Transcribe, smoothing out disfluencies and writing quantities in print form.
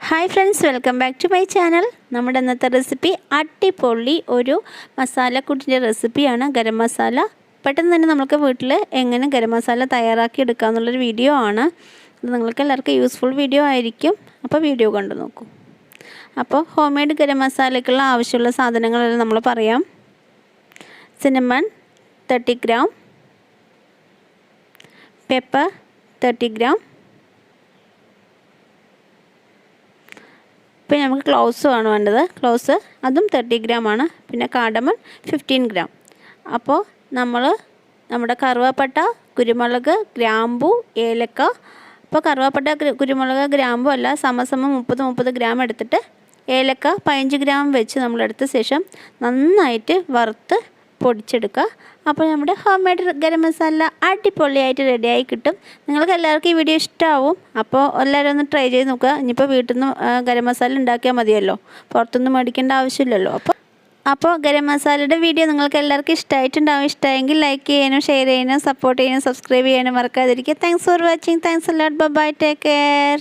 Hi friends, welcome back to my channel. നമ്മുടെ ഇന്നത്തെ recipe അടിപൊളി ഒരു മസാലക്കൂട്ടിൻ്റെ റെസിപ്പിയാണ് ഗരം മസാല. പെട്ടെന്ന് തന്നെ നമുക്ക് വീട്ടിൽ എങ്ങനെ ഗരം മസാല തയ്യാറാക്കി എടുക്കുക എന്നുള്ളൊരു വീഡിയോ ആണ്. അത് നിങ്ങൾക്ക് എല്ലാവർക്കും യൂസ്ഫുൾ വീഡിയോ ആയിരിക്കും. അപ്പോൾ വീഡിയോ കണ്ടു നോക്കൂ. അപ്പോൾ ഹോം മെയ്ഡ് ഗരം മസാലയ്ക്കുള്ള ആവശ്യമുള്ള സാധനങ്ങളെല്ലാം നമ്മൾ പറയാം. സിനമൺ 30 ഗ്രാം, പെപ്പർ 30 ഗ്രാം, പിന്നെ നമുക്ക് ക്ലോവ്സുമാണ് വേണ്ടത്. ക്ലോവ്സ് അതും 30 ഗ്രാമാണ്. പിന്നെ കാർഡമൺ 15 ഗ്രാം. അപ്പോൾ നമ്മുടെ കറുവാപ്പട്ട, കുരുമുളക്, ഗ്രാമ്പു, ഏലക്ക. അപ്പോൾ കറുവാപ്പട്ട, കുരുമുളക്, ഗ്രാമ്പു അല്ല, സമസമം 30 ഗ്രാം എടുത്തിട്ട് ഏലക്ക 15 ഗ്രാം വെച്ച് നമ്മളെടുത്ത ശേഷം നന്നായിട്ട് വറുത്ത് പൊടിച്ചെടുക്കുക. അപ്പോൾ നമ്മുടെ ഹോം മെയ്ഡ് ഗരം മസാല അടിപൊളിയായിട്ട് റെഡിയായി കിട്ടും. നിങ്ങൾക്ക് എല്ലാവർക്കും ഈ വീഡിയോ ഇഷ്ടമാവും. അപ്പോൾ എല്ലാവരും ഒന്ന് ട്രൈ ചെയ്ത് നോക്കുക. ഇനിയിപ്പോൾ വീട്ടിൽ നിന്ന് ഗരം മസാല ഉണ്ടാക്കിയാൽ മതിയല്ലോ, പുറത്തൊന്നും മേടിക്കേണ്ട ആവശ്യമില്ലല്ലോ. അപ്പോൾ ഗരം മസാലയുടെ വീഡിയോ നിങ്ങൾക്ക് എല്ലാവർക്കും ഇഷ്ടമായിട്ടുണ്ടാവും. ഇഷ്ടമായെങ്കിൽ ലൈക്ക് ചെയ്യാനും ഷെയർ ചെയ്യാനും സപ്പോർട്ട് ചെയ്യാനും സബ്സ്ക്രൈബ് ചെയ്യാനും മറക്കാതിരിക്കുക. Thanks for watching. Thanks a lot. Bye. Take care.